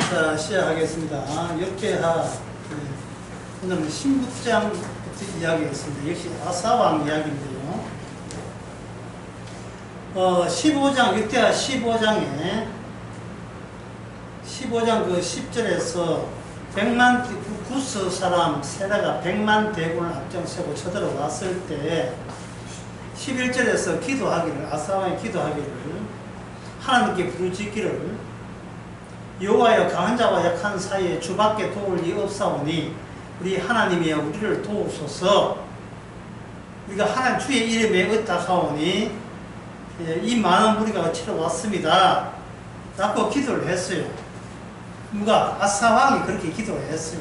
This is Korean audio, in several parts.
자, 시작하겠습니다. 역대하, 오늘은 신국장부터 이야기했습니다. 역시 아사왕 이야기인데요. 15장, 역대하 15장에, 15장 그 10절에서 100만, 구스 사람 세라가 100만 대군을 앞장서고 쳐들어왔을 때, 11절에서 기도하기를, 아사왕이 기도하기를, 하나님께 부르짖기를, 여호와여 강한 자와 약한 사이에 주밖에 도울 리 없사오니 우리 하나님이여 우리를 도우소서. 우리가 하나님 주의 이름에 의탁하오니 이 많은 무리가 어치러 왔습니다 라고 기도를 했어요. 누가? 아사왕이 그렇게 기도를 했어요.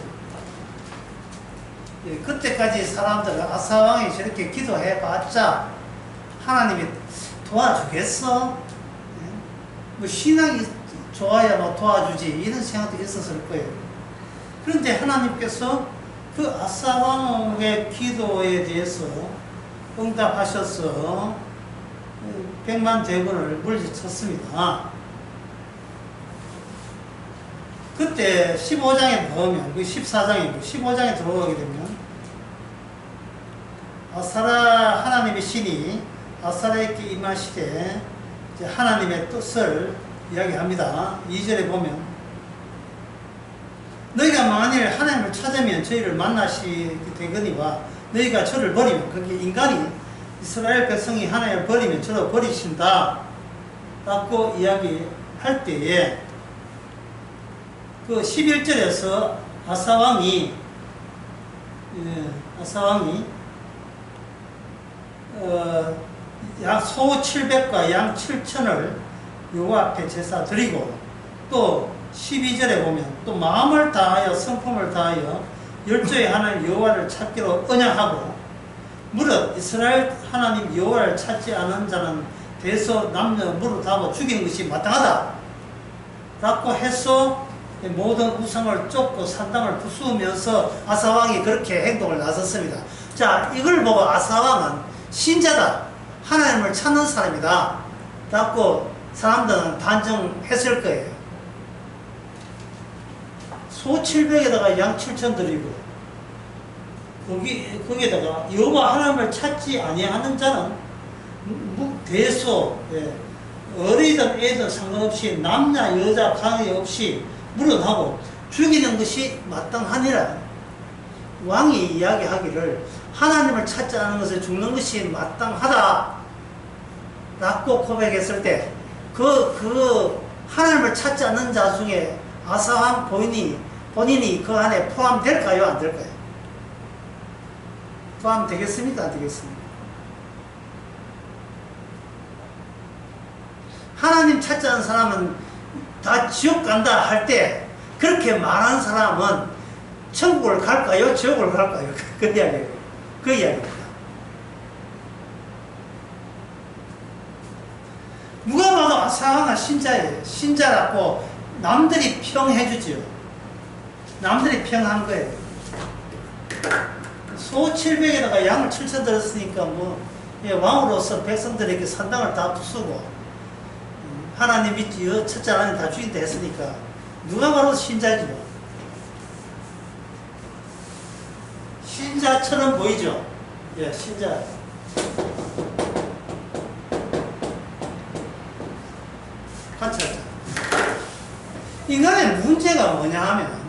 그때까지 사람들은 아사왕이 저렇게 기도해봤자 하나님이 도와주겠어? 뭐 신앙이 좋아야 뭐 도와주지 이런 생각도 있었을 거예요. 그런데 하나님께서 그 아사왕의 기도에 대해서 응답하셔서 100만 대군을 물리쳤습니다. 그때 15장에 보면 그 14장이고 15장에 들어가게 되면 아사라 하나님의 신이 아사라에게 임하시되 하나님의 뜻을 이야기합니다. 2절에 보면 너희가 만일 하나님을 찾으면 저희를 만나시게 되거니와 너희가 저를 버리면, 그게 인간이 이스라엘 백성이 하나님을 버리면 저를 버리신다 라고 이야기할 때에 그 11절에서 아사왕이 소 700과 양 7천을 여호와 앞에 제사 드리고, 또 12절에 보면 또 마음을 다하여 성품을 다하여 열조의 하나님 여호와를 찾기로 언약하고, 무릇 이스라엘 하나님 여호와를 찾지 않은 자는 대소 남녀 무릇 하고 죽이는 것이 마땅하다 라고 해서 모든 우상을 쫓고 산당을 부수면서 아사왕이 그렇게 행동을 나섰습니다. 자, 이걸 보고 아사왕은 신자다, 하나님을 찾는 사람이다 라고 사람들은 단정했을 거예요. 소 700에다가 양 7천 드리고 거기에다가 여호와 하나님을 찾지 아니하는 자는 대소, 어리든 애든 상관없이 남자 여자 관계없이 물어나고 죽이는 것이 마땅하니라. 왕이 이야기하기를 하나님을 찾지 않은 것을 죽는 것이 마땅하다 라고 고백했을 때 하나님을 찾지 않는 자 중에 아사왕 본인이 그 안에 포함될까요? 안 될까요? 포함되겠습니까? 안 되겠습니까? 하나님 찾지 않는 사람은 다 지옥 간다 할 때 그렇게 말한 사람은 천국을 갈까요? 지옥을 갈까요? 그 이야기예요. 그 이야기입니다. 누가 봐도 아사왕은 신자예요. 신자라고 남들이 평해주지요. 남들이 평한 거예요. 소 700에다가 양을 7천 들었으니까 왕으로서 백성들에게 산당을 다 부수고 하나님 믿지 첫째 하나님 다 죽인다 했으니까 누가 봐도 신자죠. 신자처럼 보이죠. 예, 신자. 관찰자. 인간의 문제가 뭐냐 하면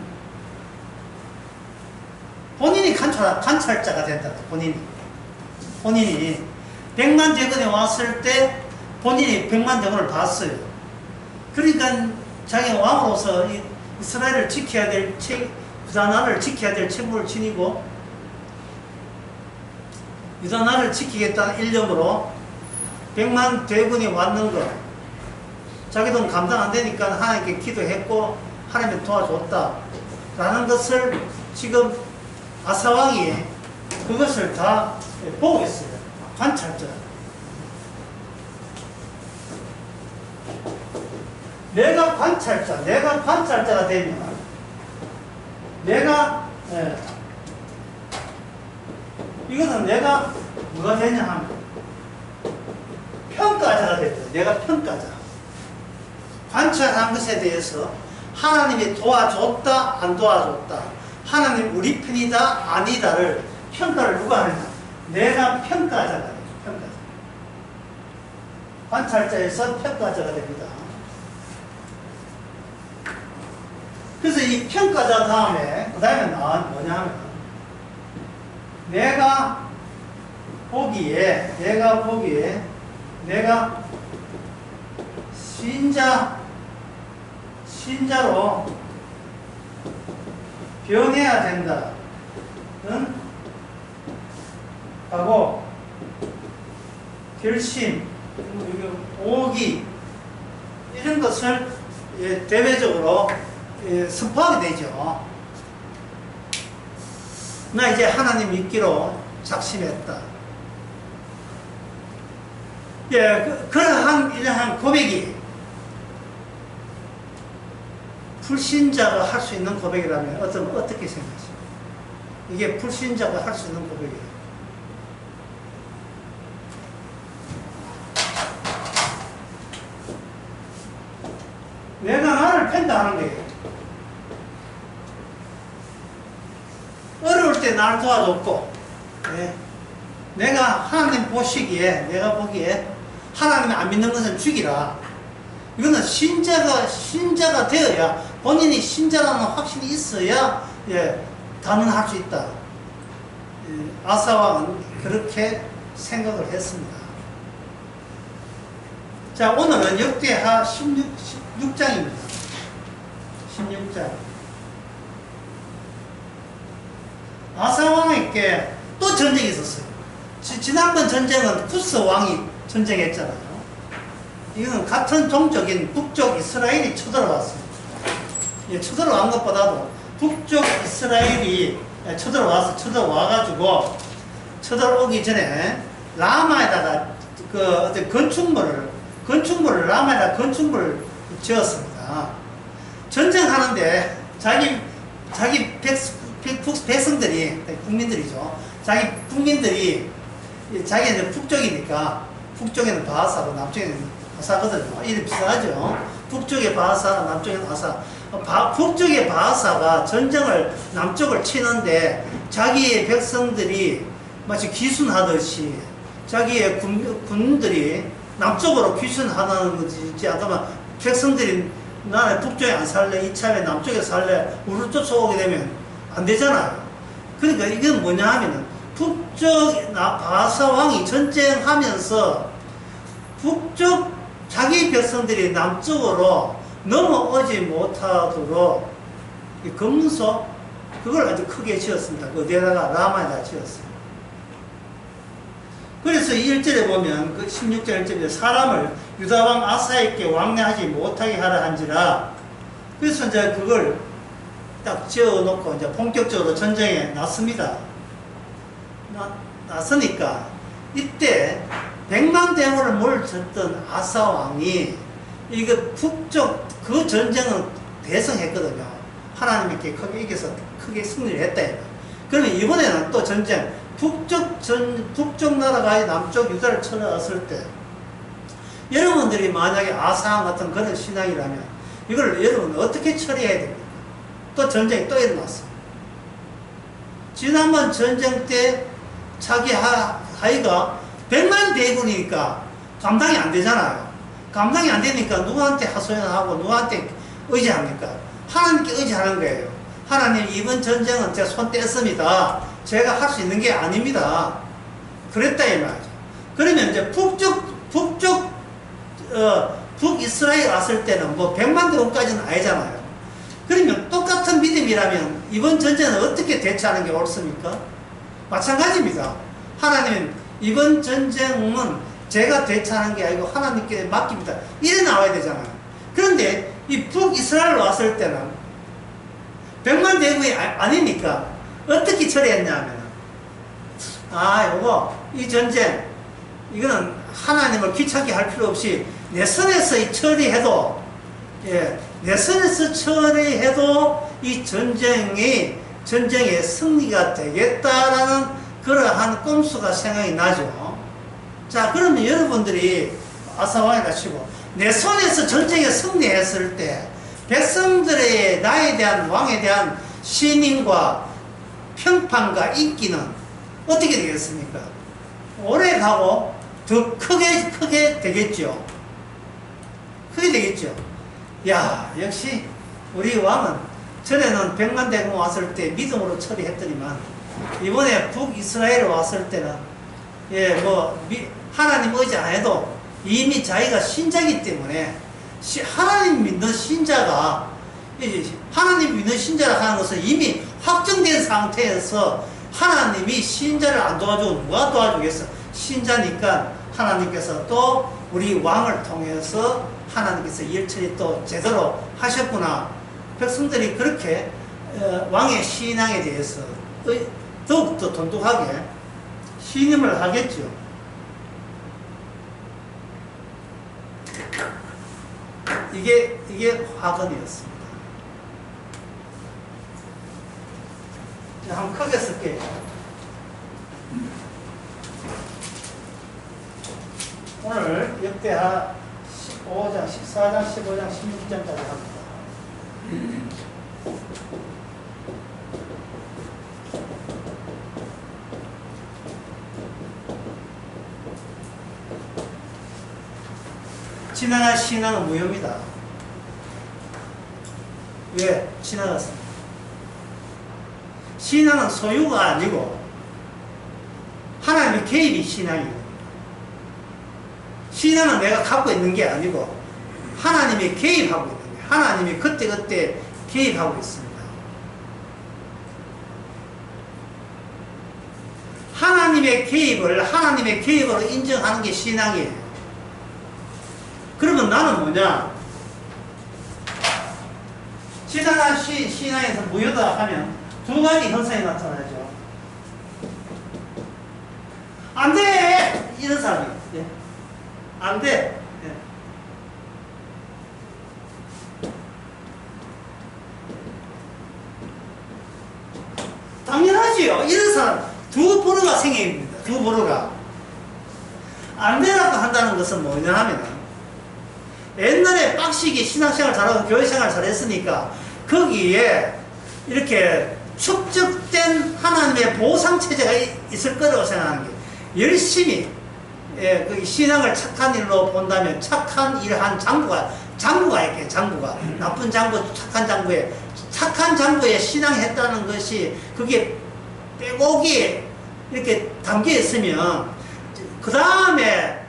본인이 관찰자가 된다. 본인이 100만 대군에 왔을 때 본인이 100만 대군을 봤어요. 그러니까 자기가 왕으로서 이스라엘을 지켜야 될 유다나를 지켜야 될 책무를 지니고 유다나를 지키겠다는 일념으로 100만 대군이 왔는 것, 자기도 감당 안 되니까 하나님께 기도했고 하나님이 도와줬다 라는 것을 지금 아사왕이 그것을 다 보고 있어요. 관찰자. 내가 관찰자가 되면 이거는 내가 뭐가 되냐 하면 평가자가 됐다. 내가 평가자. 관찰한 것에 대해서 하나님이 도와줬다 안 도와줬다, 하나님 우리 편이다 아니다를 평가를 누가 하느냐? 내가 평가자가 돼요. 평가자. 관찰자에서 평가자가 됩니다. 그래서 이 평가자 다음에 그 다음에 뭐냐 하면 내가 보기에 내가 신자로 변해야 된다. 응? 하고 결심, 오기 이런 것을 대외적으로 선포하게 되죠. 나 이제 하나님 믿기로 작심했다. 이러한 고백이 불신자가 할 수 있는 고백이라면 어떻게 생각하십니까? 이게 불신자가 할 수 있는 고백이에요. 내가 나를 평가하는 거예요. 어려울 때 나를 도와줬고, 내가 하나님 보시기에, 내가 보기에 하나님이 안 믿는 것은 죽이라. 이거는 신자가 되어야, 본인이 신자라는 확신이 있어야 단언할 수 있다. 아사왕은 그렇게 생각을 했습니다. 자, 오늘은 역대하 16장입니다. 16장. 아사왕에게 또 전쟁이 있었어요. 지난번 전쟁은 쿠스 왕이 전쟁했잖아요. 이거는 같은 종족인 북쪽 이스라엘이 쳐들어왔습니다. 쳐들어간 것보다도 북쪽 이스라엘이 쳐들어와가지고, 쳐들어오기 전에 라마에다가 어떤 건축물을 라마에다가 건축물을 지었습니다. 전쟁하는데 자기 백성들이, 국민들이죠. 자기 국민들이, 자기는 북쪽이니까, 북쪽에는 바하사고 남쪽에는 아사거든요. 이름 비슷하죠. 북쪽의 바하사, 남쪽에는 아사. 북쪽의 바하사가 전쟁을 남쪽을 치는데 자기의 백성들이 마치 귀순하듯이 자기의 군들이 남쪽으로 귀순하는 거지 않다면 백성들이 나는 북쪽에 안 살래, 이참에 남쪽에 살래, 우르 쫓아오게 되면 안 되잖아요. 그러니까 이건 뭐냐 하면은 북쪽 바하사 왕이 전쟁하면서 북쪽 자기 백성들이 남쪽으로 넘어오지 못하도록 검문소 그걸 아주 크게 지었습니다. 어디에다가 라마에다 지었습니다. 그래서 이 1절에 보면 그 16절 1절에 사람을 유다왕 아사에게 왕래하지 못하게 하라 한지라. 그래서 이제 그걸 딱 지어놓고 이제 본격적으로 전쟁에 나섭니다. 나서니까 이때 100만 대군을 몰쳤던 아사 왕이 이거 북쪽 그 전쟁은 대성했거든요. 하나님께 크게 이겨서 크게 승리를 했다. 그러면 이번에는 또 전쟁, 북쪽 나라가 남쪽 유다를 쳐나갔을 때, 여러분들이 만약에 아사 같은 그런 신앙이라면 이걸 여러분 어떻게 처리해야 됩니까? 또 전쟁이 또 일어났어. 지난번 전쟁 때 자기 하이가 100만 대군이니까 감당이 안 되잖아요. 감당이 안 되니까 누구한테 하소연하고 누구한테 의지합니까? 하나님께 의지하는 거예요. 하나님, 이번 전쟁은 제가 손 뗐습니다. 제가 할 수 있는 게 아닙니다. 그랬다 이 말이죠. 그러면 이제 북이스라엘 왔을 때는 뭐 100만 대군까지는 아니잖아요. 그러면 똑같은 믿음이라면 이번 전쟁은 어떻게 대처하는 게 옳습니까? 마찬가지입니다. 하나님, 이번 전쟁은 제가 대처하는 게 아니고 하나님께 맡깁니다. 이래 나와야 되잖아요. 그런데 이 북이스라엘 왔을 때는 100만 대군이 아니니까 어떻게 처리했냐면, 이 전쟁, 이거는 하나님을 귀찮게 할 필요 없이 내 선에서 처리해도, 내 선에서 처리해도 이 전쟁의 승리가 되겠다라는 그러한 꼼수가 생각이 나죠. 자, 그러면 여러분들이 아사왕에다 치고 내 손에서 전쟁에 승리했을 때 백성들의 백성들의 나에 대한 왕에 대한 신임과 평판과 인기는 어떻게 되겠습니까? 오래 가고 더 크게 되겠죠. 크게 되겠죠. 야, 역시 우리 왕은 전에는 백만대군 왔을 때 믿음으로 처리했더니만 이번에 북이스라엘 왔을 때는 하나님 의지 안 해도 이미 자기가 신자이기 때문에 하나님 믿는 신자가 하나님 믿는 신자라 하는 것은 이미 확정된 상태에서 하나님이 신자를 안 도와주고 누가 도와주겠어? 신자니까 하나님께서 또 우리 왕을 통해서 하나님께서 일 처리 또 제대로 하셨구나. 백성들이 그렇게 왕의 신앙에 대해서 더욱더 돈독하게 신임을 하겠죠. 이게 화근이었습니다. 한번 크게 쓸게요. 오늘 역대하 15장, 14장, 15장, 16장까지 합니다. 지나간 신앙은 무효입니다. 왜? 지나갔습니다. 신앙은 소유가 아니고 하나님의 개입이 신앙이에요. 신앙은 내가 갖고 있는 게 아니고 하나님이 개입하고 있는 거예요. 하나님이 그때그때 개입하고 있습니다. 하나님의 개입으로 인정하는 게 신앙이에요. 그러면 나는 뭐냐? 지나간 신앙에서 무효다 하면 두 가지 현상이 나타나죠. 안 돼! 이런 사람이. 예. 안 돼. 예. 당연하지요. 이런 사람 두 보루가 생깁니다. 두 보루가. 안 되라고 한다는 것은 뭐냐 하면 옛날에 빡시게 신앙생활 잘하고 교회생활 잘했으니까 거기에 이렇게 축적된 하나님의 보상체제가 있을 거라고 생각하는 게 열심히 그 신앙을 착한 일로 본다면 착한 일을 한 장부가 있게 장부가 나쁜 장부 착한 장부에 신앙했다는 것이 그게 빼곡이 이렇게 담겨 있으면 그 다음에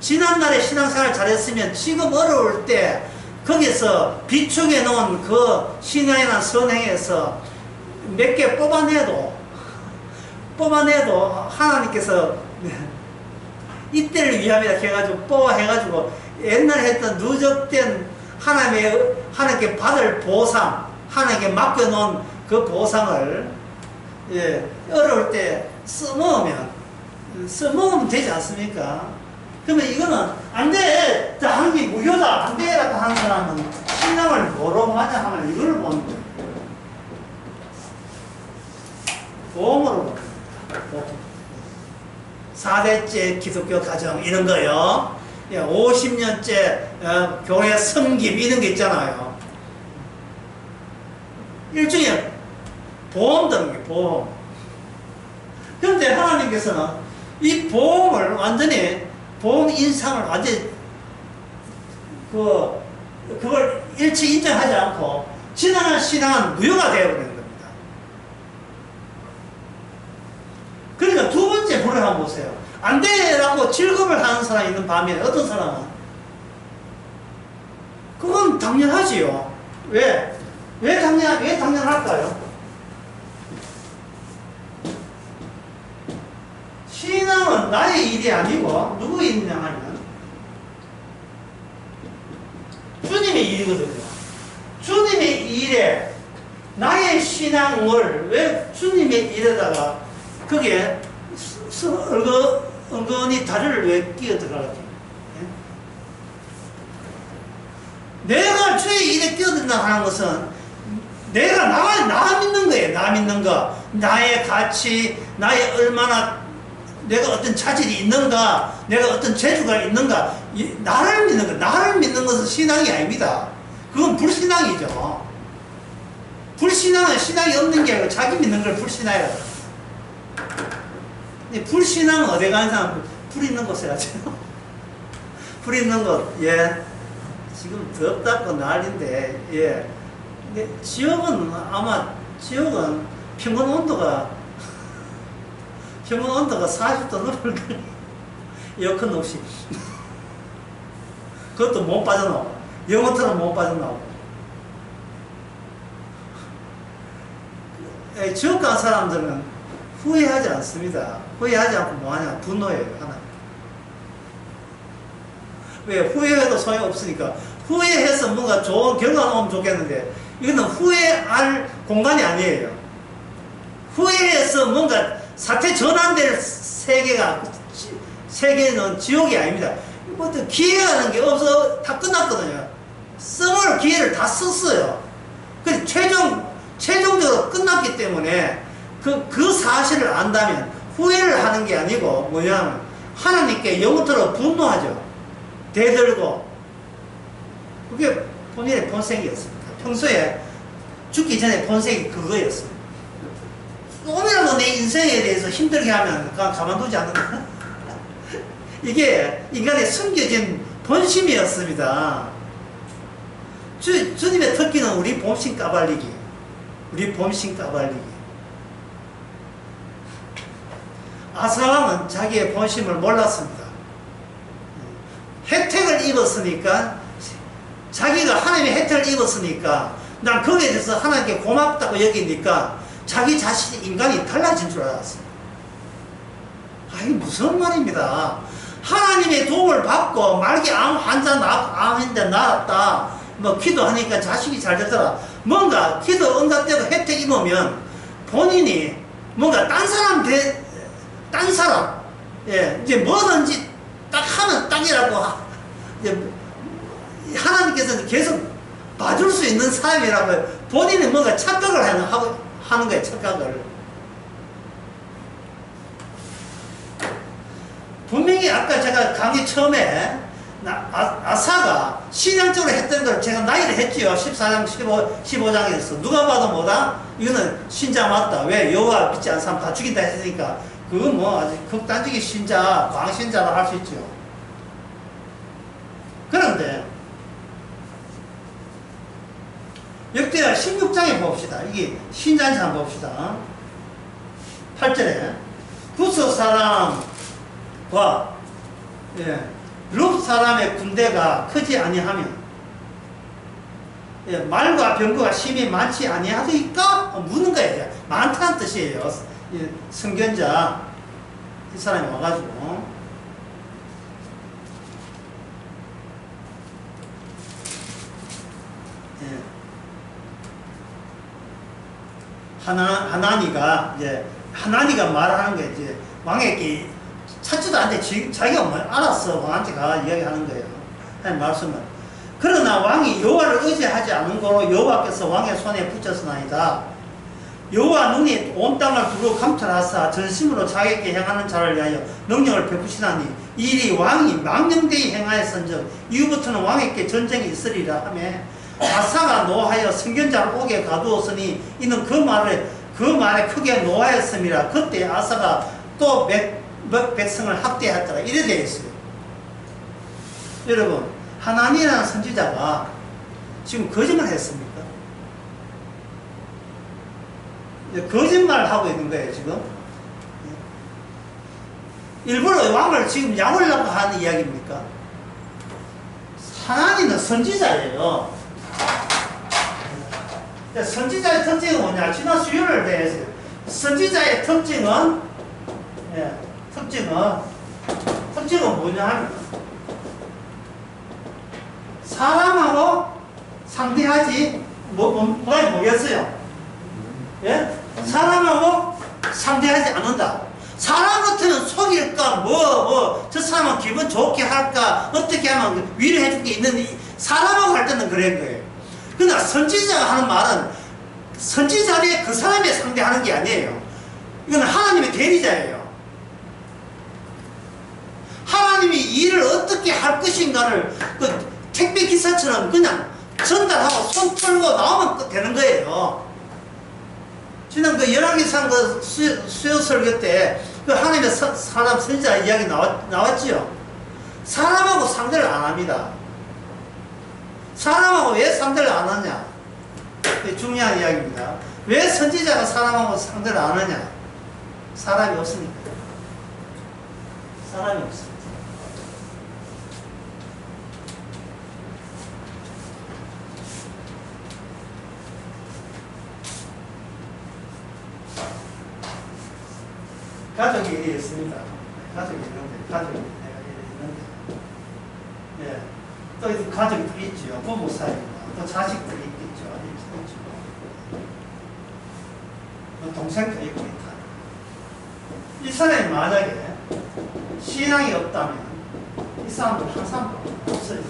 지난날에 신앙생활 잘했으면 지금 어려울 때 거기서 비축해 놓은 그 신앙이나 선행에서 몇 개 뽑아내도 하나님께서 이때를 위함이라 해가지고 뽑아해가지고 옛날에 했던 누적된 하나님께 받을 보상, 하나님께 맡겨놓은 그 보상을 어려울 때 써먹으면 되지 않습니까? 그러면 이거는 안 돼! 하는 게 무효다! 안 돼! 라고 하는 사람은 신앙을 뭐로 하냐 하면 이걸 보는 거예요. 보험으로 보는 거예요. 4대째 기독교 가정 이런 거요. 50년째 교회 섬김 이런 게 있잖아요. 일종의 보험 드는 게 보험. 그런데 하나님께서는 이 보험을 완전히 보험 인상을 완전히 그걸 일치 인정하지 않고 지나간 신앙은 무효가 되어버리는 겁니다. 그러니까 두 번째 불을 한번 보세요. 안 돼라고 질겁을 하는 사람이 있는 반면에 어떤 사람은 그건 당연하지요. 왜 당연할까요? 신앙은 나의 일이 아니고 누구의 일이냐 하면 주님의 일이거든요. 주님의 일에 나의 신앙을 왜 주님의 일에다가 거기에 은근히 다리를 왜 끼어 들어가지? 내가 주의 일에 끼어든다 하는 것은 내가 나 믿는 거예요. 나 믿는 거. 나의 가치, 나의 얼마나 내가 어떤 자질이 있는가, 내가 어떤 재주가 있는가, 나를 믿는 것. 나를 믿는 것은 신앙이 아닙니다. 그건 불신앙이죠. 불신앙은 신앙이 없는 게 아니고 자기 믿는 걸 불신앙이라. 불신앙은 어디 가는 사람 불 있는 곳에 가죠. 불 있는 곳, 예. 지금 덥다고 난리인데, 예. 근데 지역은 아마, 지역은 평균 온도가 40도 넘을 거예요. 에어컨 없이. 그것도 못 빠져나오고. 영어처럼 못 빠져나오고. 지역 간 사람들은 후회하지 않습니다. 후회하지 않고 뭐하냐? 분노해요, 하나. 왜? 후회해도 소용없으니까. 후회해서 뭔가 좋은 결과 나오면 좋겠는데, 이거는 후회할 공간이 아니에요. 후회해서 뭔가 사태 전환될 세계는 지옥이 아닙니다. 뭐 기회라는 게 없어, 다 끝났거든요. 썸을 기회를 다 썼어요. 그래서 최종적으로 끝났기 때문에 그 사실을 안다면 후회를 하는 게 아니고 뭐냐면 하나님께 영원토록 분노하죠. 대들고. 그게 본인의 본색이었습니다. 평소에 죽기 전에 본색이 그거였습니다. 조금이라도 내 인생에 대해서 힘들게 하면 그냥 가만두지 않는다. 이게 인간의 숨겨진 본심이었습니다. 주님의 특기는 우리 본심 까발리기. 우리 본심 까발리기. 아사왕은 자기의 본심을 몰랐습니다. 혜택을 입었으니까, 자기가 하나님의 혜택을 입었으니까, 난 거기에 대해서 하나님께 고맙다고 여기니까 자기 자신이 인간이 달라진 줄 알았습니다. 아, 이게 무슨 말입니다. 하나님의 도움을 받고 말기 암 환자 암인데 나았다. 뭐 기도하니까 자식이 잘 되더라. 뭔가 기도 응답되고 혜택 입으면 본인이 뭔가 딴 사람, 예, 이제 뭐든지 딱 하면 딱이라고 이제 하나님께서는 계속 봐줄 수 있는 사람이라고 본인이 뭔가 착각을 하는 거예요, 착각을. 분명히 아까 제가 강의 처음에 아사가 신앙적으로 했던 걸 제가 나이를 했지요. 14장, 15장에서. 누가 봐도 뭐다? 이거는 신자 맞다. 왜? 여호와 믿지 않는 사람 다 죽인다 했으니까. 그건 뭐 아주 극단적인 신자, 광신자라 할 수 있죠. 그런데 역대하 16장에 봅시다. 이게 신자인지 한번 봅시다. 8절에 구스 사람과 룹 사람의 군대가 크지 아니하면 말과 병거가 심히 많지 아니하더이까? 묻는 거예요. 많다는 뜻이에요. 선견자 이 사람이 와가지고 하나니가 말하는 게 이제 왕에게 찾지도 않는데 자기가 뭐 알았어. 왕한테 가 이야기하는 거예요. 하나님 말씀은. 그러나 왕이 여호와를 의지하지 않은 거로 여호와께서 왕의 손에 붙였으나이다. 여호와 눈이 온 땅을 두루 감찰하사 전심으로 자기에게 행하는 자를 위하여 능력을 베푸시나니 이 일이 왕이 망령되이 행하였은즉 이후부터는 왕에게 전쟁이 있으리라 하며 아사가 노하여 선견자를 옥에 가두었으니 이는 그 말에 크게 노하였음이라. 그때 아사가 또 백성을 학대하였더라. 이래 되어 있어요. 여러분, 하나니라는 선지자가 지금 거짓말 했습니까? 거짓말을 하고 있는 거예요, 지금. 일부러 왕을 지금 약올라고 하는 이야기입니까? 하나니는 선지자예요. 선지자의 특징은 뭐냐? 지난 수요일에 대해서 선지자의 특징은 뭐냐 하면 사람하고 상대하지 뭐가 뭐겠어요? 예? 사람하고 상대하지 않는다. 사람 같으면 속일까 저 사람은 기분 좋게 할까 어떻게 하면 위로해 줄 게 있는데 사람하고 할 때는 그런 거예요. 그러나 선지자가 하는 말은 선지자의 그 사람에 상대하는 게 아니에요. 이건 하나님의 대리자예요. 하나님이 일을 어떻게 할 것인가를 그 택배 기사처럼 그냥 전달하고 손 풀고 나오면 되는 거예요. 지난 그 열왕기상 그 수요 설교 때 그 하나님의 사람 선지자 이야기 나왔지요. 사람하고 상대를 안 합니다. 사람하고 왜 상대를 안 하냐? 중요한 이야기입니다. 왜 선지자가 사람하고 상대를 안 하냐? 사람이 없으니까. 사람이 없습니다. 가족이 이래 있습니다. 가족이 있는데. 예. 또 가족이 있죠. 부부 사이입니다. 또 자식들이 있겠죠. 동생도 있고 있다. 이 사람이 만약에 신앙이 없다면 이 사람들 항상 없어요.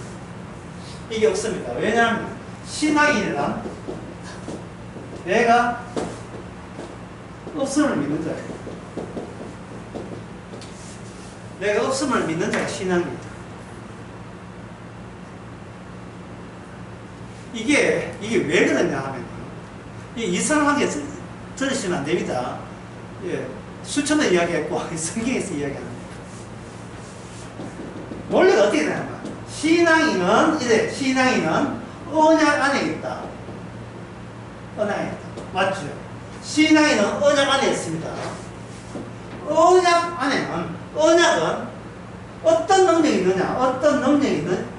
이게 없습니다. 왜냐하면 신앙이란 내가 없음을 믿는 자예요. 내가 없음을 믿는 자가 신앙입니다. 이게 왜 그러냐 하면 이상하게 들으시면 안 됩니다. 예, 수천 번 이야기했고 성경에서 이야기합니다. 원래가 어떻게 되냐면 신앙인은 언약 안에 있다. 언약 안에 있다. 맞죠? 신앙인은 언약 안에 있습니다. 언약은 어떤 능력이 있느냐? 어떤 능력이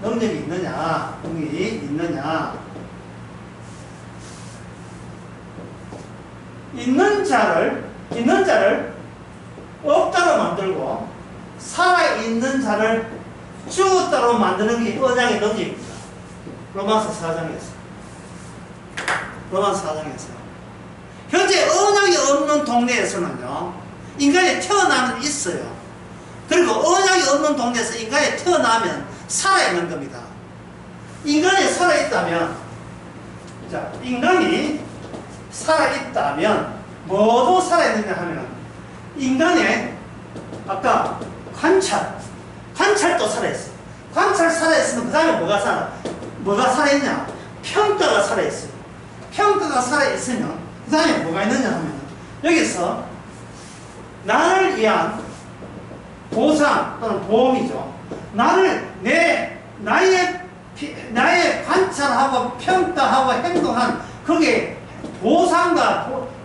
있느냐? 있는 자를 없다로 만들고 살아있는 자를 죽었다로 만드는 게 언약의 능력입니다. 로마서 4장에서 현재 언약이 없는 동네에서는요, 인간이 태어나면 있어요. 그리고 언약이 없는 동네에서 인간이 태어나면 살아있는 겁니다. 인간이 살아있다면 뭐도 살아있느냐 하면 인간의 아까 관찰도 살아있어요. 관찰 살아있으면 그 다음에 뭐가 살아있냐? 평가가 살아있어요. 평가가 살아있으면 그 다음에 뭐가 있느냐 하면 여기서 나를 위한 보상 또는 보험이죠. 나의 관찰하고 평가하고 행동한 그게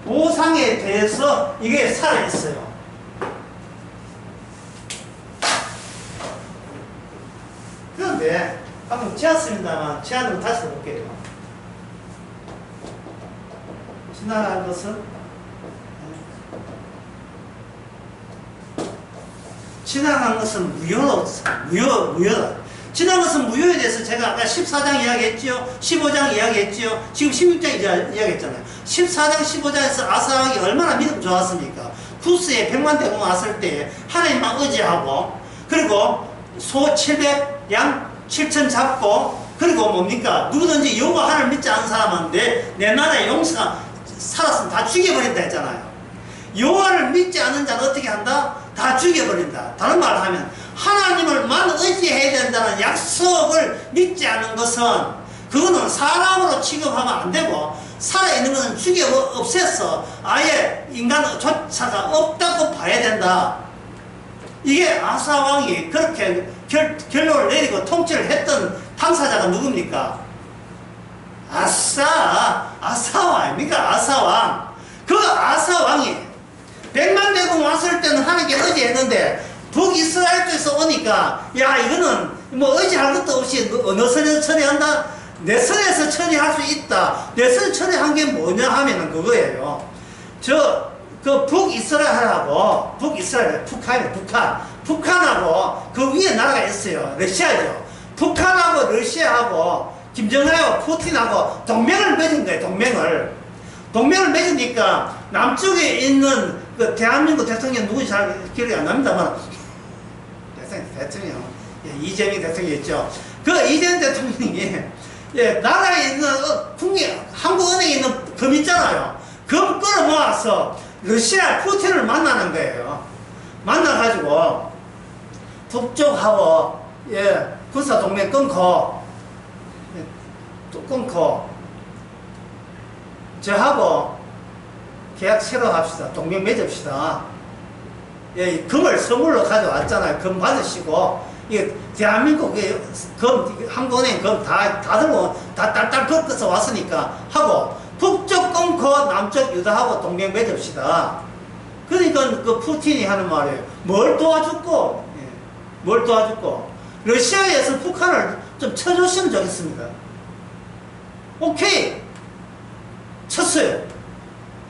보상에 대해서 이게 살아있어요. 그런데 방금 지었습니다만 제안을 다시 볼게요. 지나간 것은 무효다. 지나간 것은 무효에 대해서 제가 아까 14장 이야기했지요. 15장 이야기했지요. 지금 16장 이야기했잖아요. 14장 15장에서 아사왕이 얼마나 믿음 좋았습니까? 구스에 100만 대군 왔을 때 하나님만 의지하고, 그리고 소 700, 양 7천 잡고, 그리고 뭡니까? 누구든지 여호와 하나님을 믿지 않은 사람은 내 나라의 용사가 살았으면 다 죽여버린다 했잖아요. 여호와를 믿지 않는 자는 어떻게 한다? 다 죽여버린다. 다른 말로 하면 하나님을만 의지해야 된다는 약속을 믿지 않는 것은 그거는 사람으로 취급하면 안 되고, 살아있는 것은 없애서 아예 인간조차가 없다고 봐야 된다. 이게 아사왕이 그렇게 결론을 내리고 통치를 했던 당사자가 누굽니까? 아사왕 아닙니까? 아사왕. 그 아사왕이 100만 대군 왔을 때는 하나님께 의지했는데 북이스라엘 쪽에서 오니까 야 이거는 뭐 의지할 것도 없이 어느 선에서 처리한다? 내 선에서 처리할 수 있다. 내 선에서 처리한 게 뭐냐 하면은 그거예요. 그 북이스라엘하고 북한하고 그 위에 나라가 있어요. 러시아죠. 북한하고 러시아하고 김정은하고 푸틴하고 동맹을 맺은 거예요. 동맹을 맺으니까 남쪽에 있는 그 대한민국 대통령 누군지 잘 기억이 안 납니다만 대통령 이재명 대통령이 있죠. 그 이재명 대통령이 나라에 있는 한국은행에 있는 금 있잖아요. 금 끌어모아서 러시아 푸틴을 만나는 거예요. 만나가지고 북쪽하고 군사동맹 끊고 저하고 계약 새로 합시다. 동맹 맺읍시다. 예, 금을 선물로 가져왔잖아요. 금 받으시고, 이게 대한민국 금, 한국은행 금 다 들고, 다 딸딸 꺾어서 왔으니까 하고, 북쪽 끊고 남쪽 유도하고 동맹 맺읍시다. 그러니까 그 푸틴이 하는 말이에요. 뭘 도와줬고, 예, 뭘 도와줬고, 러시아에서 북한을 좀 쳐줬으면 좋겠습니다. 오케이. 쳤어요.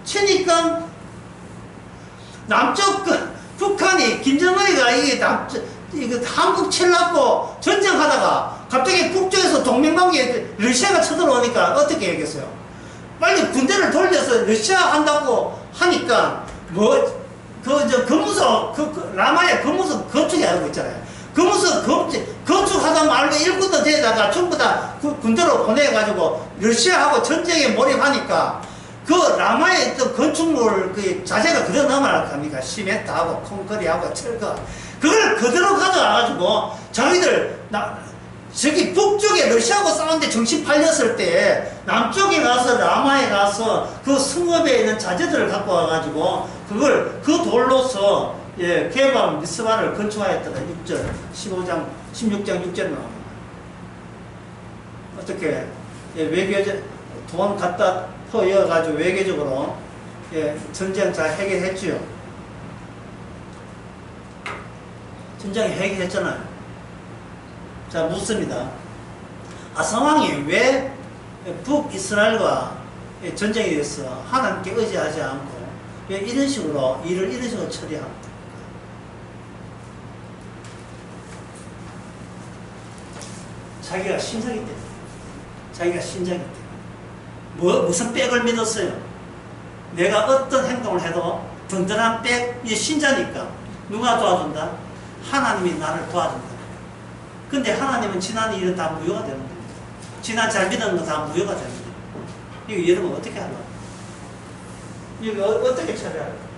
치니까, 남쪽 북한이, 김정은이가 이거 한국 치려고 전쟁하다가 갑자기 북쪽에서 동맹관계 러시아가 쳐들어오니까 어떻게 얘기했어요? 빨리 군대를 돌려서 러시아 한다고 하니까 금무서 라마의 금무서 건축이 알고 있잖아요. 금무서 건축하다 말고 일꾼도 데다가 전부 다 군대로 보내가지고 러시아하고 전쟁에 몰입하니까 그 라마의 있던 건축물 그 자재가 그대로 남아날 겁니까? 시멘트하고 콘크리트하고 철거 그걸 그대로 가져와가지고 자기들 저기 북쪽에 러시아하고 싸우는데 정신 팔렸을 때 남쪽에 가서 라마에 가서 그 성읍에 있는 자재들을 갖고 와가지고 그걸 그 돌로서 예, 개방 미스바를 건축하였더라. 6절 15장 16장 6절에 나옵니다. 어떻게 예, 외교적 돈 갖다 퍼이어가지고 외교적으로 예, 전쟁 잘 해결했지요. 전쟁 해결했잖아요. 자, 묻습니다. 아사왕이 왜 북이스라엘과 전쟁에 대해서 하나님께 의지하지 않고 왜 이런 식으로 일을 이런 식으로 처리합니까? 자기가 신자기 때문에. 자기가 신자기 때문에. 무슨 백을 믿었어요? 내가 어떤 행동을 해도 든든한 백, 이 신자니까. 누가 도와준다? 하나님이 나를 도와준다. 근데 하나님은 지난 일은 다 무효가 되는 겁니다. 지난 잘 믿은 거 다 무효가 되는 겁니다. 이거 여러분 어떻게 하나? 이거 어떻게 처리할까?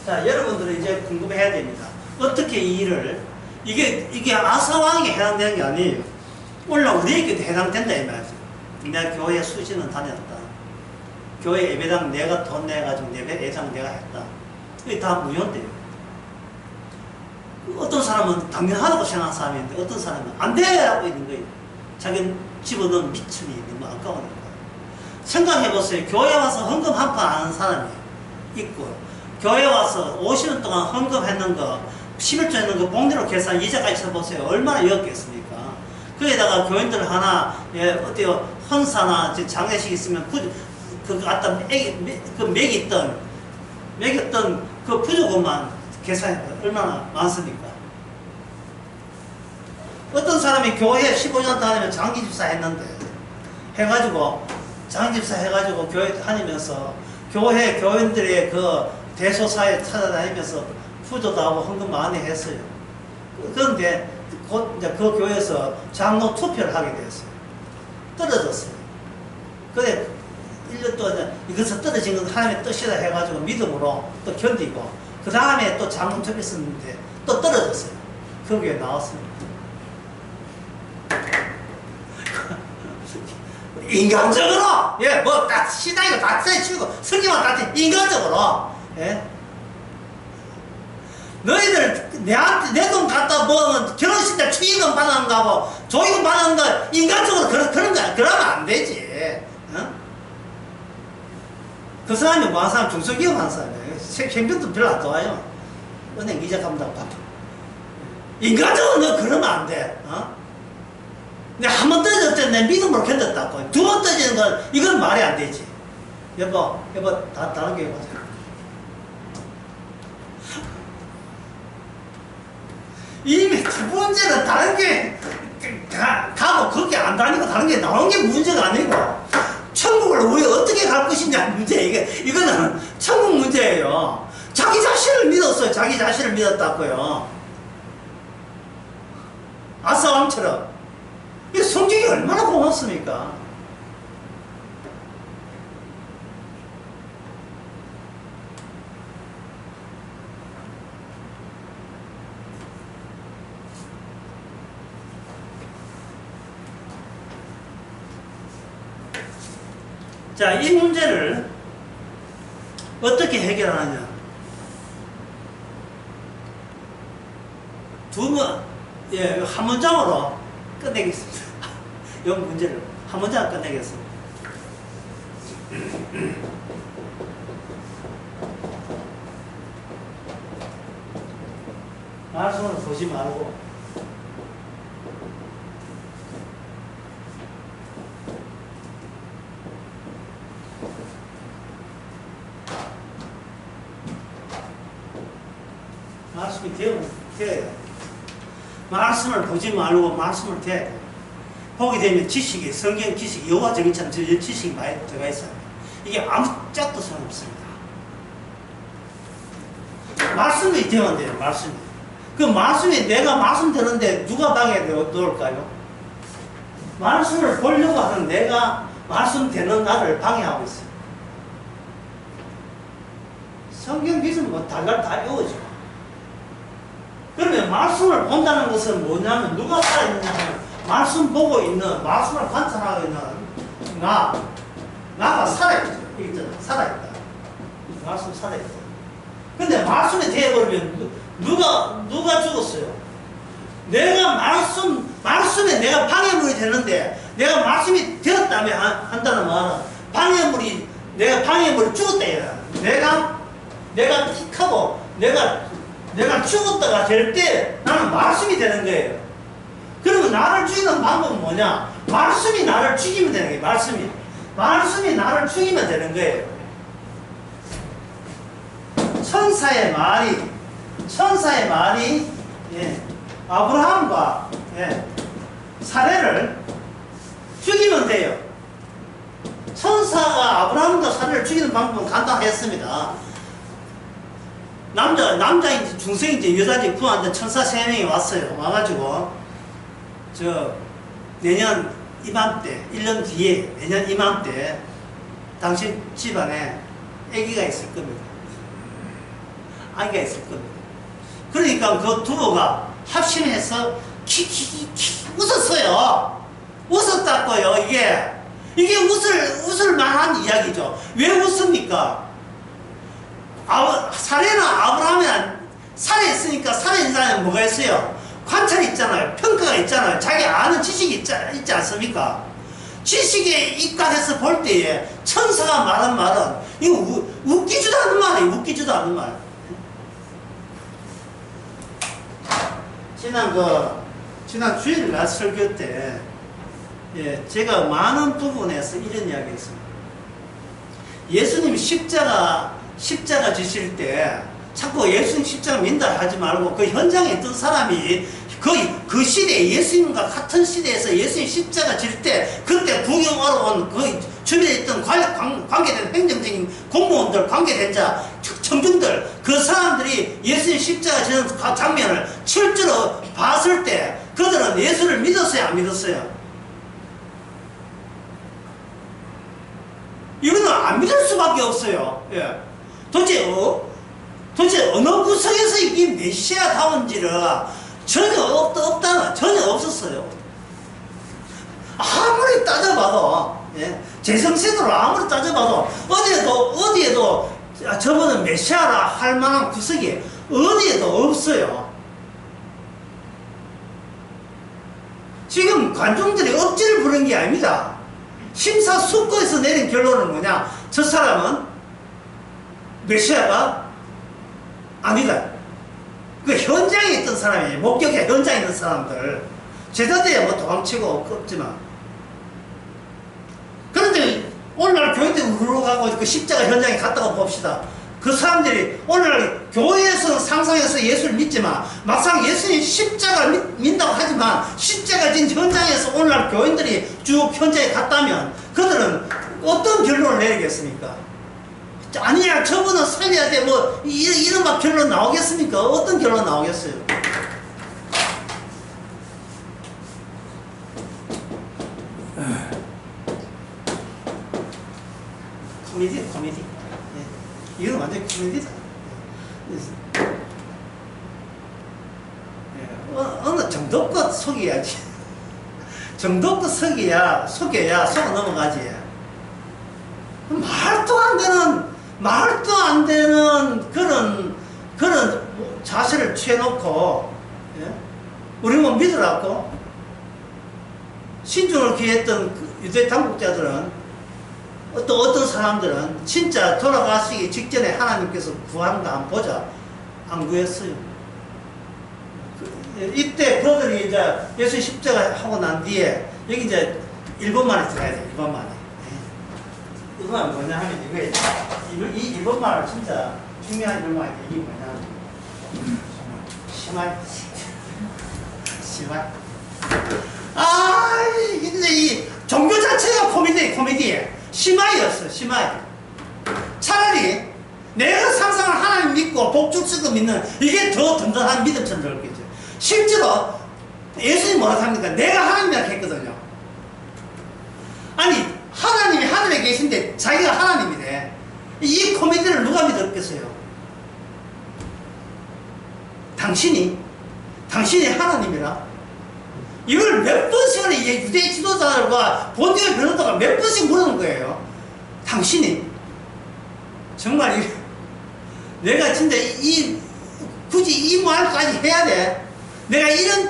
자, 여러분들은 이제 궁금해야 됩니다. 어떻게 이 일을, 이게 아사왕에 해당되는 게 아니에요. 물론 우리에게도 해당된다, 이 말이죠. 내가 교회 수시는 다녔다. 교회 예배당 내가 돈 내가지고 예배당 내가 했다. 그게 다 무효인데요. 어떤 사람은 당연하다고 생각하는 사람이 있는데 어떤 사람은 안 돼! 하고 있는 거예요. 자기는 집어넣은 미천이 너무 아까운 거예요. 생각해보세요. 교회 와서 헌금 한 판 안 하는 사람이 있고, 교회 와서 50년 동안 헌금했는 거, 11조 했는 거 봉대로 계산 이자까지 쳐보세요. 얼마나 역겠습니까? 거기다가 교인들 하나, 예, 어때요? 헌사나 장례식 있으면 그 갖다 먹였던 그 부족금만 계산해 얼마나 많습니까? 어떤 사람이 교회 15년 다니면 장기집사 했는데, 해가지고, 장기집사 해가지고 교회 다니면서, 교회 교인들의 그 대소사에 찾아다니면서 부조도 하고 헌금 많이 했어요. 그런데 곧 이제 그 교회에서 장로 투표를 하게 되었어요. 떨어졌어요. 근데 1년 동안 이것을 떨어진 건 하나님의 뜻이다 해가지고 믿음으로 또 견디고 그 다음에 또 장로 투표 했었는데 또 떨어졌어요. 그 교회 나왔습니다. 인간적으로 예, 뭐 다 신앙이고 다 치고 성경만 다 인간적으로 예? 너희들 내 돈 갖다 뭐 결혼식 때 축의금 받는 거하고 조의금 받는 거 인간적으로 그런 거 그러면 안 되지. 어? 그 사람이 뭐 하는 사람 중소기업 하는 사람이에요. 생존도 별로 안 좋아요. 은행 이자 갚는다고 바빠. 인간적으로 너 그러면 안 돼. 어? 내가 한 번 떨어졌을 때 내 믿음으로 견뎠다고. 두 번 떨어지는 건 이건 말이 안 되지. 여보 다른 게 해보자. 이미 두 번째는 다른 게 가고 거기 안 다니고 다른 게 나온 게 문제가 아니고 천국을 왜 어떻게 갈 것이냐 문제. 이거는 천국 문제예요. 자기 자신을 믿었어요. 자기 자신을 믿었다고요. 아사왕처럼. 이 성경이 얼마나 고맙습니까? 자, 이 문제를 어떻게 해결하느냐. 한 문장으로 끝내겠습니다. 이 문제를 한 문장 끝내겠습니다. 말씀을 보지 말고 말씀이 되어야 돼. 말씀을 보지 말고 말씀을 대야 돼. 보게 되면 지식이, 성경 지식이, 여호와적인처럼 지식이 많이 들어가 있어요. 이게 아무 짝도 소용없습니다. 말씀이 되면 돼요, 말씀이. 그 말씀이, 내가 말씀 되는데 누가 방해에 놓을까요? 말씀을 보려고 하는 내가 말씀 되는 나를 방해하고 있어요. 성경 기준 뭐 달걀 다 외워져. 그러면 말씀을 본다는 것은 뭐냐면 누가 살아있느냐 하면 말씀 보고 있는, 말씀을 관찰하고 있는 나가 살아있죠. 있잖아. 살아있다. 말씀 살아있다. 근데 말씀이 되어버리면 누가 죽었어요? 내가 말씀에 내가 방해물이 되는데, 내가 말씀이 되었다면 한다는 말은 내가 방해물이 죽었다 이거야. 내가 틱하고 내가 죽었다가 될 때 나는 말씀이 되는 거예요. 그러면 나를 죽이는 방법은 뭐냐? 말씀이 나를 죽이면 되는 거예요. 말씀이 나를 죽이면 되는 거예요. 천사의 말이 아브라함과 사례를 죽이면 돼요. 천사가 아브라함과 사례를 죽이는 방법은 간단했습니다. 남자인지 중생인지 여자인지 구하는데 천사 3명이 왔어요. 와가지고 내년 이맘때, 1년 뒤에 내년 이맘때 당신 집안에 아기가 있을 겁니다. 아기가 있을 겁니다. 그러니까 그 부부가 합심해서 키키키 웃었어요. 웃었다고요. 이게 웃을 만한 이야기죠. 왜 웃습니까? 사례는 아브라함이 살아있으니까 살아있는 사람이 뭐가 있어요? 관찰이 있잖아요. 평가가 있잖아요. 자기 아는 지식이 있지 않습니까? 지식에 입각해서 볼 때에 천사가 말한 말은 이거 웃기지도 않는 말이에요. 웃기지도 않는 말. 지난 주일날 설교 때 제가 많은 부분에서 이런 이야기 했습니다. 예수님 십자가 지실 때 자꾸 예수님 십자가 민다 하지 말고 그 현장에 있던 사람이 그 시대에 예수님과 같은 시대에서 예수님 십자가 질 때 그때 구경하러 온 그 주변에 있던 관계된 행정적인 공무원들, 관계된 자, 청중들, 그 사람들이 예수님 십자가 지는 장면을 실제로 봤을 때 그들은 예수를 믿었어요, 안 믿었어요? 이거는 안 믿을 수밖에 없어요. 도대체 어느 구석에서 이 메시아다운지를 전혀 없었어요. 아무리 따져봐도, 재성신으로 아무리 따져봐도, 어디에도 저분은 메시아라 할 만한 구석이 어디에도 없어요. 지금 관중들이 억지를 부른 게 아닙니다. 심사숙고해서 내린 결론은 뭐냐? 저 사람은 메시아가 아니다. 그 현장에 있던 사람이, 목격에 현장에 있는 사람들, 제자들이야 뭐 도망치고 없지만. 그런데 오늘날 교인들 우르르 가고 그 십자가 현장에 갔다가 봅시다. 그 사람들이 오늘날 교회에서 상상해서 예수를 믿지만 막상 예수님 십자가 믿는다고 하지만 십자가 진 현장에서 오늘날 교인들이 쭉 현장에 갔다면 그들은 어떤 결론을 내리겠습니까? 아니야, 저분은 살려야 돼, 뭐 이런 막 결론 나오겠습니까? 어떤 결론 나오겠어요? 코미디. 이건 완전 코미디다. 어느 정도껏 속여야지. 정도껏 속여야 속아 넘어가지. 말도 안 되는 그런 자세를 취해놓고, 예? 우리 뭐 믿으라고? 신중을 기했던 그 유대 당국자들은, 어떤 사람들은 진짜 돌아가시기 직전에 하나님께서 구하는 거 한번 보자. 안 구했어요. 이때 그들이 이제 예수 십자가 하고 난 뒤에, 여기 이제 1번만에 들어야 돼, 1번만에. 이건 뭐냐 하면 이거예요. 이 1번만은 진짜 중요한 1번만인데, 이게 뭐냐. 심할. 근데 이 종교 자체가 코미디에. 심하이였어, 심하이. 차라리 내가 상상을 하나님 믿고 복줄 쓰고 믿는 이게 더 든든한 믿음처럼 들었겠죠. 실제로 예수님이 뭐라고 합니까? 내가 하나님이라고 했거든요. 아니, 하나님이 하늘에 계신데 자기가 하나님이래. 이 코미디를 누가 믿었겠어요? 당신이 하나님이라? 이걸 몇 번씩을 이제 유대 지도자들과 본디오 변호사가 몇 번씩 물어는 거예요. 당신이 정말 내가 진짜 굳이 이 말까지 해야 돼? 내가 이런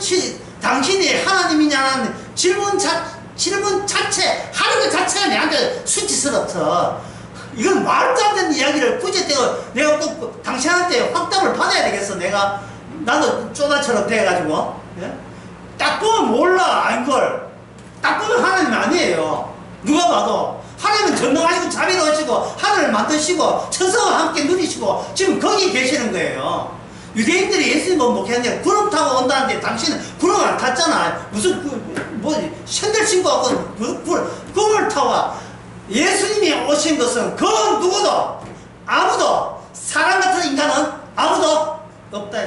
당신이 하나님이냐는 질문 자체 하는 것 자체가 내한테 수치스럽어. 이건 말도 안 되는 이야기를 굳이 내가 꼭 당신한테 확답을 받아야 되겠어. 나도 쪼다처럼 돼가지고, 예? 딱 보면 몰라, 아닌걸. 딱 보면 하나님 아니에요. 누가 봐도. 하나님은 전능하시고 자비로우시고 하늘을 만드시고 천사와 함께 누리시고 지금 거기 계시는 거예요. 유대인들이 예수님 목회하는데 구름 타고 온다는데 당신은 구름 안 탔잖아. 무슨 샌들 신고 왔고 구름을 타고 예수님이 오신 것은 그 누구도 아무도 사람 같은 인간은 아무도 없다.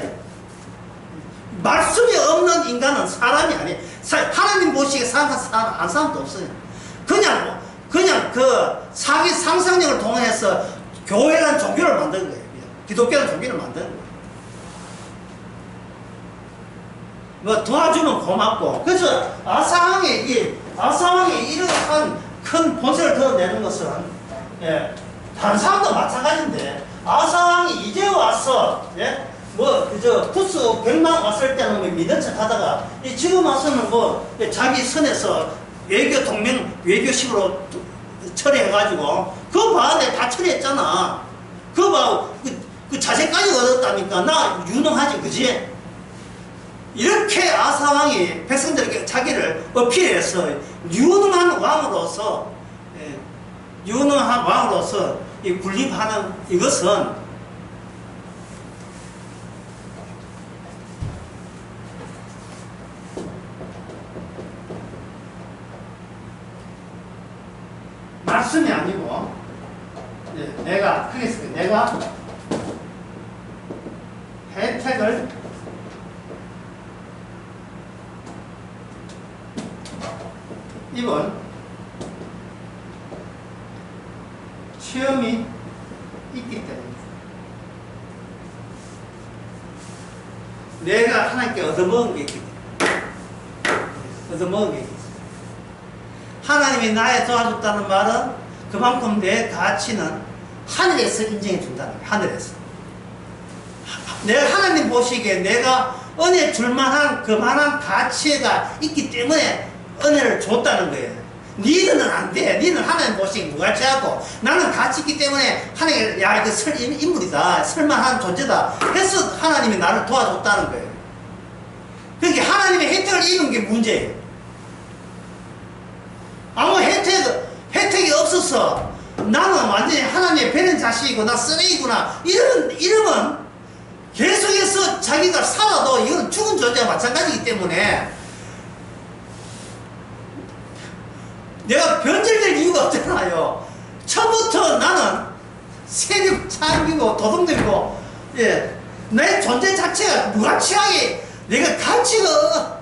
말씀이 없는 인간은 사람이 아니에요. 하나님 보시기에 한 사람도 없어요. 그냥 그 사기 상상력을 통해서 교회라는 종교를 만든 거예요. 기독교라는 종교를 만든 거예요. 뭐 도와주면 고맙고. 그래서 아사왕이 이런 큰 본색을 드러내는 것은, 예, 다른 사람도 마찬가지인데, 아사왕이 이제 와서, 예, 부스 100만 왔을 때는 믿은 척 하다가, 지금 와서는 자기 선에서 외교 동맹, 외교식으로 처리해가지고, 그거 봐, 내가 다 처리했잖아. 그거 봐, 그 자세까지 얻었다니까. 나 유능하지, 그지? 이렇게 아사왕이 백성들에게 자기를 어필해서, 유능한 왕으로서, 이 군림하는 이것은, 말씀이 아니고, 내가 혜택을 입은 시험이 있기 때문에 내가 하나님께 얻어먹은 게 있기 때문에 하나님이 나에 도와줬다는 말은 그만큼 내 가치는 하늘에서 인정해 준다는 거예요. 하늘에서. 내가 하나님 보시기에 내가 은혜 줄만한 그만한 가치가 있기 때문에 은혜를 줬다는 거예요. 니는 안 돼. 니는 하나님 보시기에 무가치하고 나는 가치 있기 때문에 하나님, 야, 이거 인물이다. 설만한 존재다. 해서 하나님이 나를 도와줬다는 거예요. 그러니까 하나님의 혜택을 입은 게 문제예요. 아무 혜택이 없어서 나는 완전히 하나님의 배는 자식이고 나 쓰레기구나 이러면 계속해서 자기가 살아도 이건 죽은 존재와 마찬가지이기 때문에 내가 변절될 이유가 없잖아요. 처음부터 나는 세력 창기고 도둑들이고, 예, 내 존재 자체가 무가치하게 내가 가치가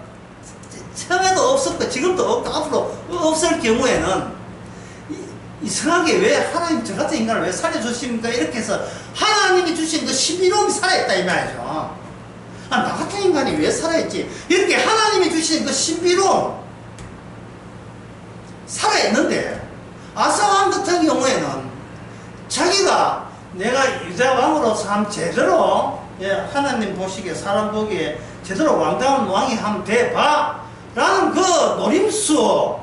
처음에도 없었고 지금도 없고 앞으로 없을 경우에는 이상하게 왜 하나님 저 같은 인간을 왜 살려주십니까? 이렇게 해서 하나님이 주신 그 신비로움이 살아있다 이 말이죠. 나 같은 인간이 왜 살아있지? 이렇게 하나님이 주신 그 신비로움 살아있는데 아사왕 같은 경우에는 내가 유자왕으로 삶 제대로 예, 하나님 보시기에 사람 보기에 제대로 왕다운 왕이 한번 돼봐 라는 그 노림수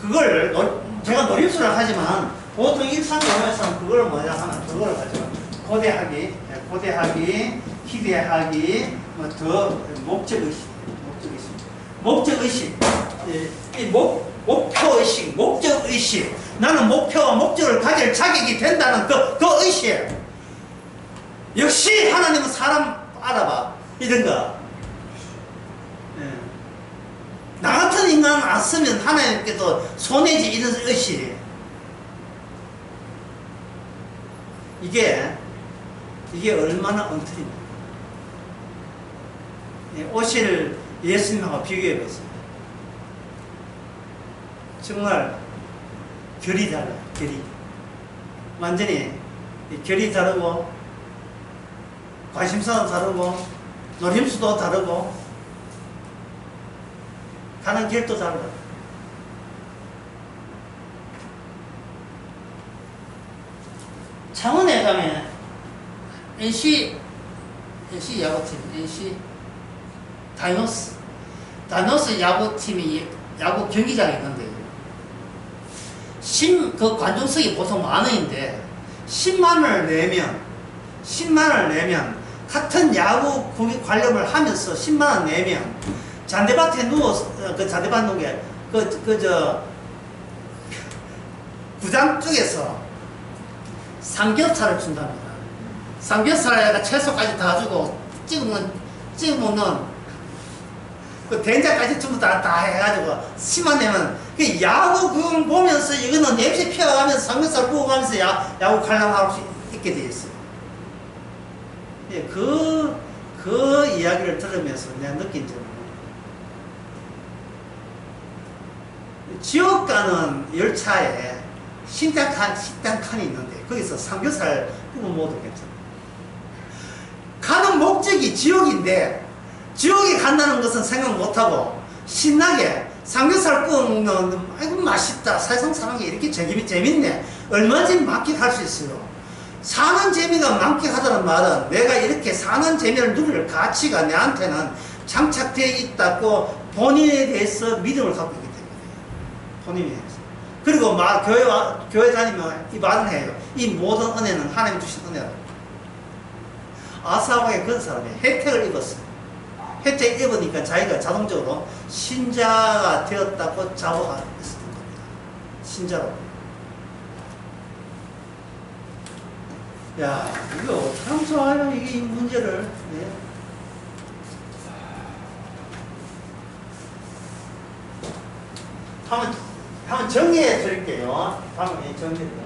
그걸 제가 노림수를 하지만 보통 일상생활에서는 그걸 뭐냐 하면 그걸 하죠. 고대하기, 예, 고대하기, 기대하기, 뭐 더 목적의식, 목적의식, 예, 이 목표의식, 목적의식. 나는 목표와 목적을 가질 자격이 된다는 그 의식. 역시 하나님은 사람 알아봐. 이런 거. 예. 나 같은 인간 안 쓰면 하나님께서 손해지 이런 의식. 이게 얼마나 엉터리입니까? 예, 옷을 예수님하고 비교해 보세요. 정말 결이 달라요. 결이 완전히 결이 다르고 관심사도 다르고 노림수도 다르고 가는 길도 다르고 창원에 가면 NC 야구팀 NC 다이노스 야구팀이 야구 경기장이 있는데 그 관중석이 보통 10,000원인데 10만원을 내면 같은 야구 관람을 하면서 10만원 내면 잔디밭에 누워서 그 잔디밭 누게 구장 쪽에서 삼겹살을 준답니다. 삼겹살에다가 채소까지 다 주고 찍으면 그 된장까지 전부 다 해가지고 10만 내면 그 야구 그걸 보면서 이거는 냄새 피워가면서 삼겹살 구워가면서 야구 관람할 수 있게 되어 있어요. 예, 그 이야기를 들으면서 내가 느낀 점은 지옥 가는 열차에 식당칸이 있는데 거기서 삼겹살 구워 먹어도 괜찮아요. 가는 목적이 지옥인데 지옥에 간다는 것은 생각 못하고 신나게 삼겹살 구워 먹는 아이고 맛있다 세상 사는 게 이렇게 재밌네 얼마든지 만끽할 수 있어요. 사는 재미가 만끽하다는 말은 내가 이렇게 사는 재미를 누릴 가치가 내한테는 장착되어 있다고 본인에 대해서 믿음을 갖고 있기 때문에 본인에 대해서 그리고 교회 다니면 이 말은 해요. 이 모든 은혜는 하나님 주신 은혜다. 아사왕의 그런 사람이 혜택을 입었어요. 혜택 입으니까 자기가 자동적으로 신자가 되었다고 자부했었던 겁니다. 신자로. 야, 이거 어떻게 하면 좋아요, 이 문제를. 네. 한번 정리해 드릴게요. 다음에 정리해 드릴게요.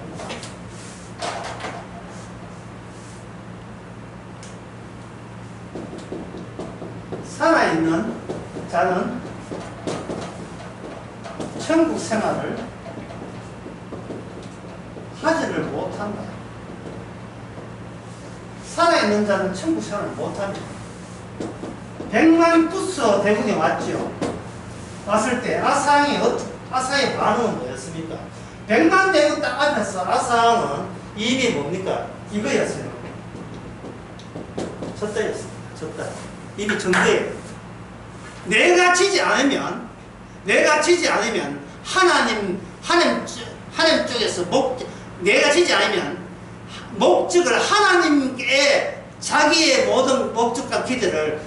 살아있는 자는 천국 생활을 하지를 못한다. 살아있는 자는 천국 생활을 못합니다. 100만 부스 대군이 왔죠. 왔을 때 아사의 반응은 뭐였습니까? 100만 대군 딱 앞에서 아사는 입이 뭡니까? 이거였어요. 졌다였습니다. 졌다. 입이 전대예요. 내가 지지 않으면 하나님 쪽에서 내가 지지 않으면 목적을 하나님께 자기의 모든 목적과 기대를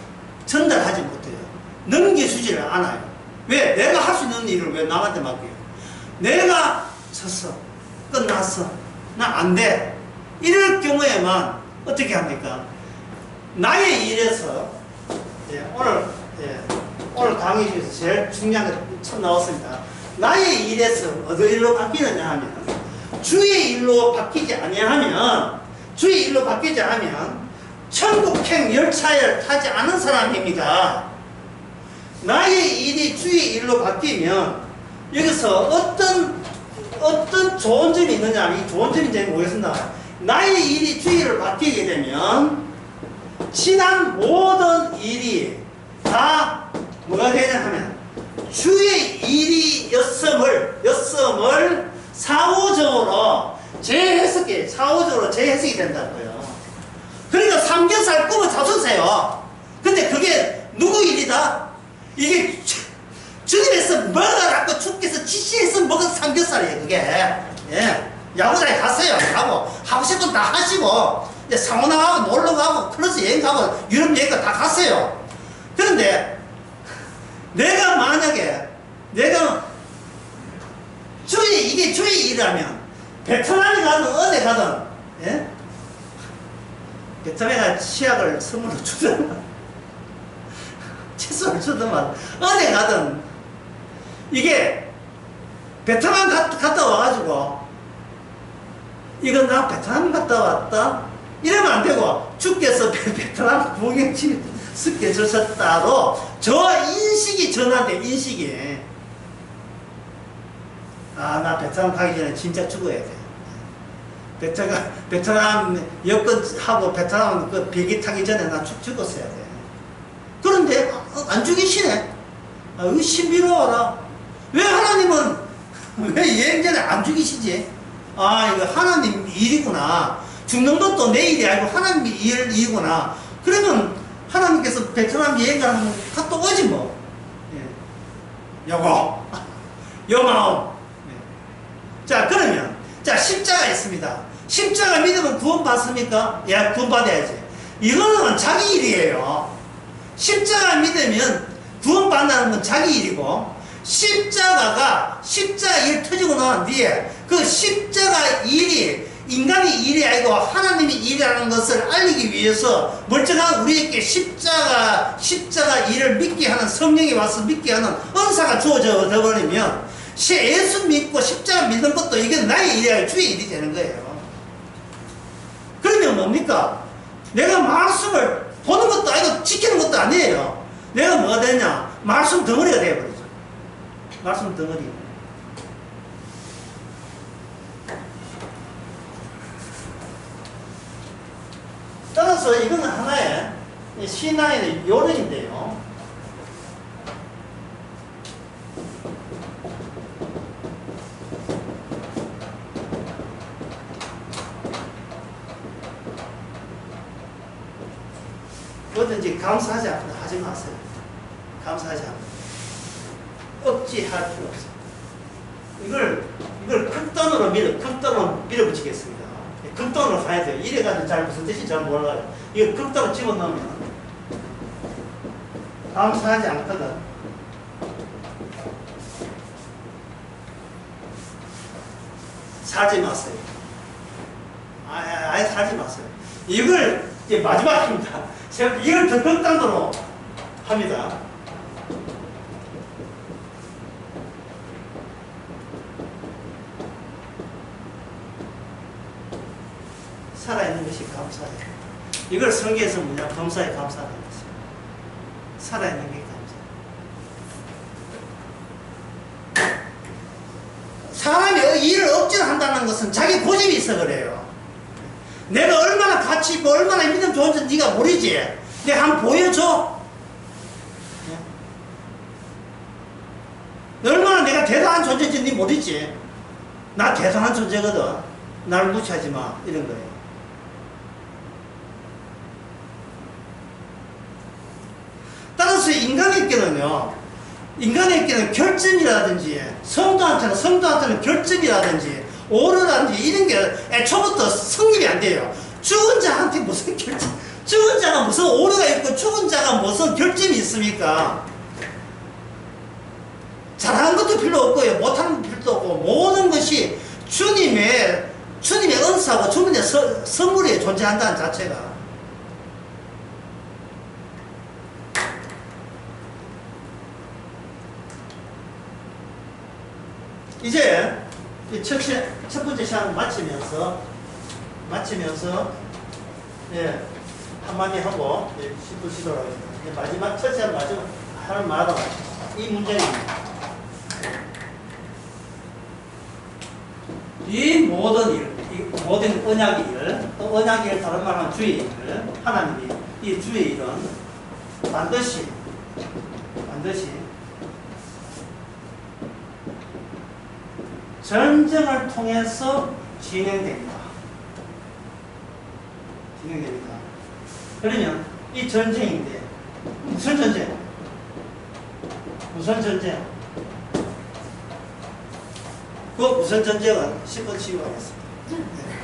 전달하지 못해요. 넘겨주지를 않아요. 왜? 내가 할 수 있는 일을 왜 남한테 맡겨요? 내가 졌어. 끝났어. 나 안 돼. 이럴 경우에만 어떻게 합니까? 나의 일에서 오늘 강의 중에서 제일 중요한 게 처음 나왔습니다. 나의 일에서 어느 일로 바뀌느냐 하면 주의 일로 바뀌지 아니하면 천국행 열차에 타지 않은 사람입니다. 나의 일이 주의 일로 바뀌면 여기서 어떤 좋은 점이 있느냐, 이 좋은 점이 제가 보겠습니다. 나의 일이 주의 일로 바뀌게 되면 지난 모든 일이 다 뭐가 되냐 하면 주의 일이었음을 사후적으로 제 해석 해석이, 사후적으로 재해석이 된다고요. 그러니까 삼겹살 구워 잡수세요. 근데 그게 누구 일이다? 이게 주님에서 먹어갖고 주께서 지시해서 먹은 삼겹살이에요, 그게. 예. 야구장에 갔어요. 하고 싶은 거 다 하시고, 이제 상호나 가고, 놀러 가고, 클러스 여행 가고, 유럽 여행 다 갔어요. 그런데, 내가 만약에, 이게 주의 일이라면, 베트남에 가든, 어디 가든, 예? 베트남에가 치약을 선물로 주든, 채소를 주든만, 어디 가든, 이게, 베트남 갔다 와가지고, 이건 나 베트남 갔다 왔다? 이러면 안 되고, 주께서 베트남 구경지 시켜주셨다로, 저 인식이 전환돼, 인식이. 아, 나 베트남 가기 전에 진짜 죽어야 돼. 베트남 여권하고 베트남 그 비행기 타기 전에 나 죽었어야 돼. 그런데, 안 죽이시네. 아, 이거 신비로워라. 왜 하나님은, 왜 여행 전에 안 죽이시지? 아, 이거 하나님 일이구나. 죽는 것도 내 일이 아니고 하나님 일이구나. 그러면 하나님께서 베트남 여행 가는 거 갔다 오지 뭐. 예. 요거. 요 마음. 예. 자, 그러면. 자, 십자가 있습니다. 십자가 믿으면 구원 받습니까? 예, 구원 받아야지. 이거는 자기 일이에요. 십자가 믿으면 구원 받는다는 건 자기 일이고, 십자가 일 터지고 난 뒤에 그 십자가 일이 인간의 일이 아니고 하나님의 일이라는 것을 알리기 위해서 멀쩡한 우리에게 십자가 일을 믿게 하는 성령이 와서 믿게 하는 은사가 주어져 버리면 예수 믿고 십자가 믿는 것도 이게 나의 일이 아니고 주의 일이 되는 거예요. 그러면 뭡니까? 내가 말씀을 보는 것도 아니고 지키는 것도 아니에요. 내가 뭐가 되냐? 말씀 덩어리가 되어버리죠. 말씀 덩어리. 따라서 이거는 하나의 신앙의 요령인데요. 뭐든지 감사하지 않고 하지 마세요. 감사하지 않고. 억지할 필요 없어요. 이걸 극단으로 밀어붙이겠습니다. 극단으로 가야 돼요. 이래가지고 잘 무슨 뜻인지 잘 몰라요. 이거 극단으로 집어넣으면 감사하지 않거든. 살지 마세요. 아예 살지 마세요. 이걸 이제 마지막입니다. 이걸 더 극단으로 합니다. 살아있는 것이 감사해요. 이걸 성경에서 뭐냐? 범사에 감사하는 것이에요. 살아있는 게 감사해요. 사람이 일을 억지로 한다는 것은 자기 고집이 있어 그래요. 내가 얼마나 가치 있고 얼마나 믿음 좋은지 네가 모르지. 내가 한번 보여줘. 얼마나 내가 대단한 존재인지 네 모르지. 나 대단한 존재거든. 날 무시하지 마. 이런 거예요. 따라서 인간에게는 결점이라든지 성도한테는 결점이라든지 오류라든지 이런 게 애초부터 성립이 안 돼요. 죽은 자한테 무슨 결점, 죽은 자가 무슨 오류가 있고 죽은 자가 무슨 결점이 있습니까? 잘하는 것도 필요 없고요. 못하는 것도 필요 없고 모든 것이 주님의 은사고 주님의 선물이 존재한다는 자체가. 이제 첫 번째 시간을 마치면서 예, 한마디 하고 10분 쉬도록 하겠습니다. 마지막 첫 시간 마지막 할 말은 이 문제입니다. 이 모든 언약의 일, 언약의 일 다른 말하면 주의 일, 하나님이 이 주의 일은 반드시 전쟁을 통해서 진행됩니다. 진행됩니다. 그러면 이 전쟁인데 무슨 전쟁? 무슨 전쟁? 그 무슨 전쟁은 10번 치고 가겠습니다. 네.